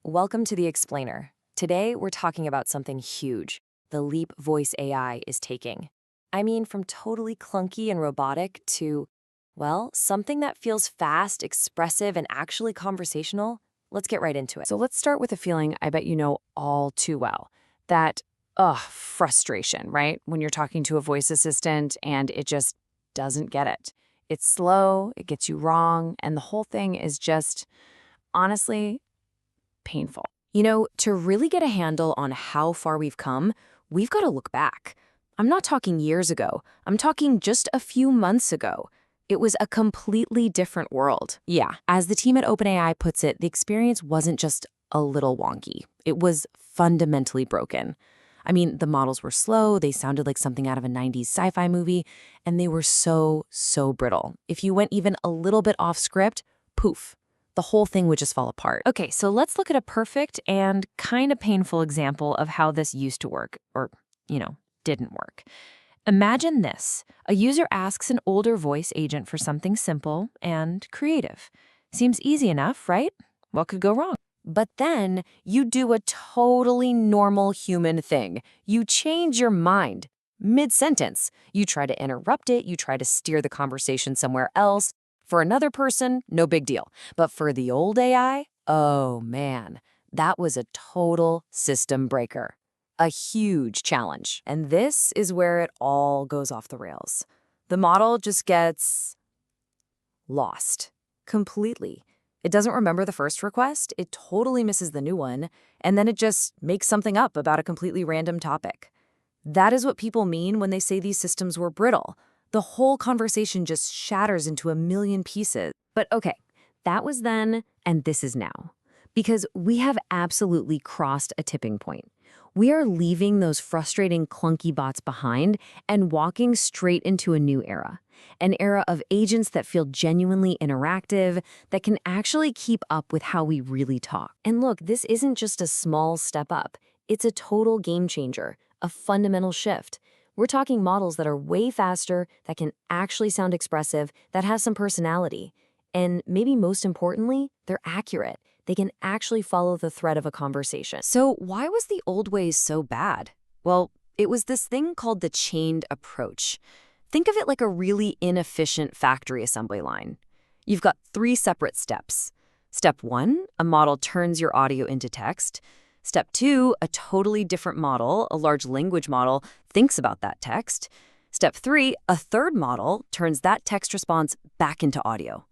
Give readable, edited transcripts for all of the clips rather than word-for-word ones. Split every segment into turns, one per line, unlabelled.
welcome to The Explainer. Today, we're talking about something huge, the leap voice AI is taking. I mean, from totally clunky and robotic to, well, something that feels fast, expressive, and actually conversational. Let's get right into it.
So let's start with a feeling I bet you know all too well. That, frustration, right? When you're talking to a voice assistant and it just doesn't get it. It's slow, it gets you wrong, and the whole thing is just, honestly, painful.
To really get a handle on how far we've come, we've got to look back. I'm not talking years ago. I'm talking just a few months ago. It was a completely different world. Yeah, as the team at OpenAI puts it, the experience wasn't just a little wonky. It was fundamentally broken. I mean, the models were slow, they sounded like something out of a 90s sci-fi movie, and they were so brittle. If you went even a little bit off script, poof, the whole thing would just fall apart. Okay, so let's look at a perfect and kind of painful example of how this used to work, or, didn't work. Imagine this. A user asks an older voice agent for something simple and creative. Seems easy enough, right? What could go wrong? But then you do a totally normal human thing. You change your mind mid-sentence. You try to interrupt it, you try to steer the conversation somewhere else. For another person, no big deal. But for the old AI, oh man, that was a total system breaker. A huge challenge. And this is where it all goes off the rails. The model just gets lost completely. It doesn't remember the first request, it totally misses the new one, and then it just makes something up about a completely random topic. That is what people mean when they say these systems were brittle. The whole conversation just shatters into a million pieces. But okay, that was then, and this is now. Because we have absolutely crossed a tipping point. We are leaving those frustrating, clunky bots behind and walking straight into a new era. An era of agents that feel genuinely interactive, that can actually keep up with how we really talk. And look, this isn't just a small step up. It's a total game changer, a fundamental shift. We're talking models that are way faster, that can actually sound expressive, that have some personality. And maybe most importantly, they're accurate. They can actually follow the thread of a conversation. So why was the old ways so bad? Well, it was this thing called the chained approach. Think of it like a really inefficient factory assembly line. You've got 3 separate steps. Step 1, a model turns your audio into text. Step 2, a totally different model, a large language model, thinks about that text. Step 3, a third model turns that text response back into audio.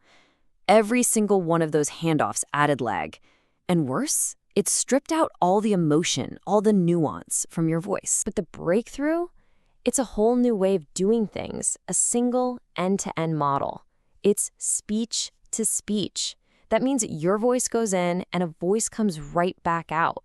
Every single one of those handoffs added lag. And worse, it stripped out all the emotion, all the nuance from your voice. But the breakthrough? It's a whole new way of doing things, a single end-to-end model. It's speech to speech. That means your voice goes in and a voice comes right back out.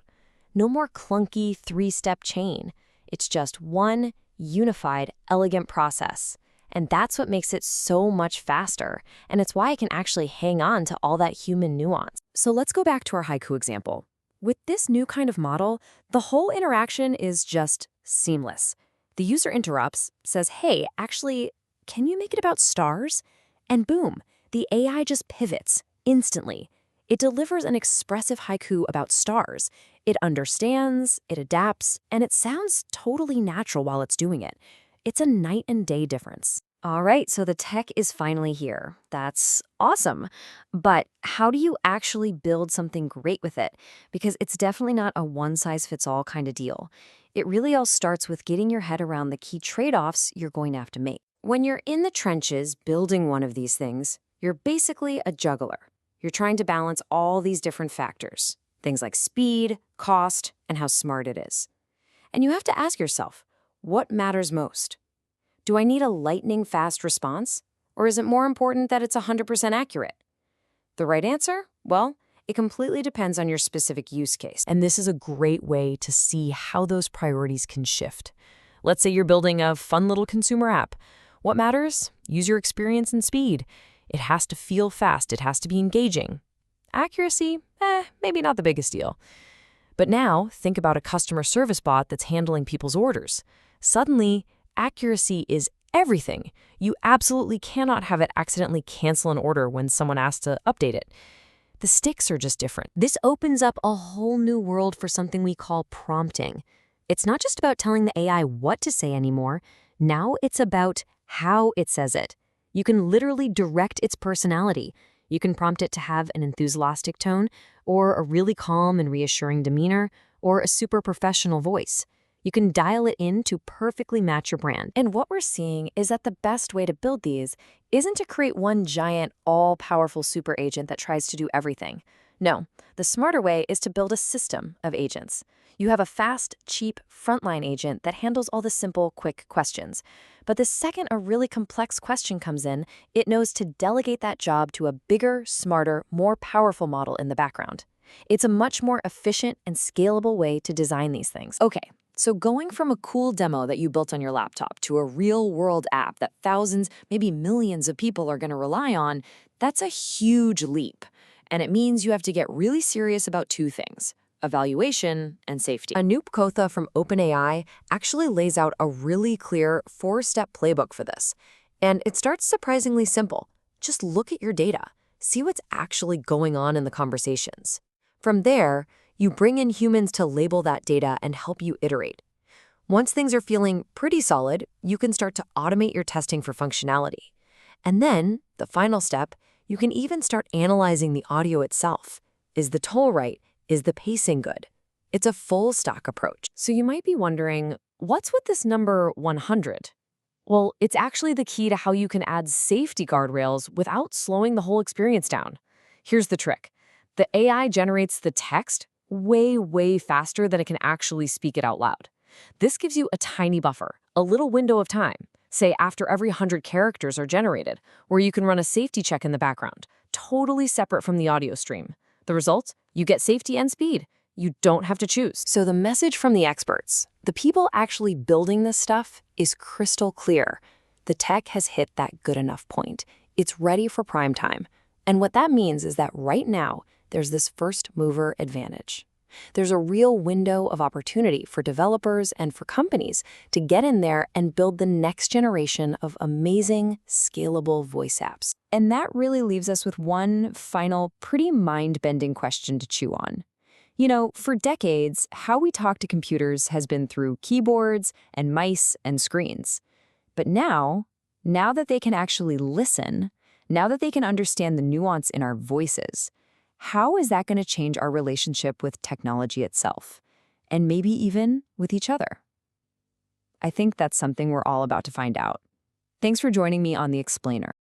No more clunky 3-step chain. It's just one unified, elegant process. And that's what makes it so much faster. And it's why I can actually hang on to all that human nuance. So let's go back to our haiku example. With this new kind of model, the whole interaction is just seamless. The user interrupts, says, hey, actually, can you make it about stars? And boom, the AI just pivots instantly. It delivers an expressive haiku about stars. It understands, it adapts, and it sounds totally natural while it's doing it. It's a night and day difference. All right, so the tech is finally here. That's awesome. But how do you actually build something great with it? Because it's definitely not a one-size-fits-all kind of deal. It really all starts with getting your head around the key trade-offs you're going to have to make. When you're in the trenches building one of these things, you're basically a juggler. You're trying to balance all these different factors, things like speed, cost, and how smart it is. And you have to ask yourself, what matters most? Do I need a lightning-fast response? Or is it more important that it's 100% accurate? The right answer? Well, it completely depends on your specific use case.
And this is a great way to see how those priorities can shift. Let's say you're building a fun little consumer app. What matters? User experience and speed. It has to feel fast. It has to be engaging. Accuracy? Maybe not the biggest deal. But now, think about a customer service bot that's handling people's orders. Suddenly, accuracy is everything. You absolutely cannot have it accidentally cancel an order when someone asks to update it. The stakes are just different. This opens up a whole new world for something we call prompting. It's not just about telling the AI what to say anymore. Now it's about how it says it. You can literally direct its personality. You can prompt it to have an enthusiastic tone, or a really calm and reassuring demeanor, or a super professional voice. You can dial it in to perfectly match your brand.
And what we're seeing is that the best way to build these isn't to create one giant, all-powerful super agent that tries to do everything. No, the smarter way is to build a system of agents. You have a fast, cheap, frontline agent that handles all the simple, quick questions. But the second a really complex question comes in, it knows to delegate that job to a bigger, smarter, more powerful model in the background. It's a much more efficient and scalable way to design these things. Okay, so going from a cool demo that you built on your laptop to a real-world app that thousands, maybe millions of people are going to rely on, that's a huge leap. And it means you have to get really serious about two things: evaluation and safety. Anoop Kotha from OpenAI actually lays out a really clear 4-step playbook for this. And it starts surprisingly simple. Just look at your data. See what's actually going on in the conversations. From there, you bring in humans to label that data and help you iterate. Once things are feeling pretty solid, you can start to automate your testing for functionality. And then, the final step, you can even start analyzing the audio itself. Is the tone right? Is the pacing good? It's a full stack approach. So you might be wondering, what's with this number 100? Well, it's actually the key to how you can add safety guardrails without slowing the whole experience down. Here's the trick. The AI generates the text way faster than it can actually speak it out loud. This gives you a tiny buffer, a little window of time, say after every 100 characters are generated, where you can run a safety check in the background, totally separate from the audio stream. The result? You get safety and speed. You don't have to choose. So the message from the experts, the people actually building this stuff, is crystal clear. The tech has hit that good enough point. It's ready for prime time. And what that means is that right now, there's this first mover advantage. There's a real window of opportunity for developers and for companies to get in there and build the next generation of amazing, scalable voice apps. And that really leaves us with one final, pretty mind-bending question to chew on. You know, for decades, how we talk to computers has been through keyboards and mice and screens. But now that they can actually listen, now that they can understand the nuance in our voices, how is that going to change our relationship with technology itself, and maybe even with each other? I think that's something we're all about to find out. Thanks for joining me on The Explainer.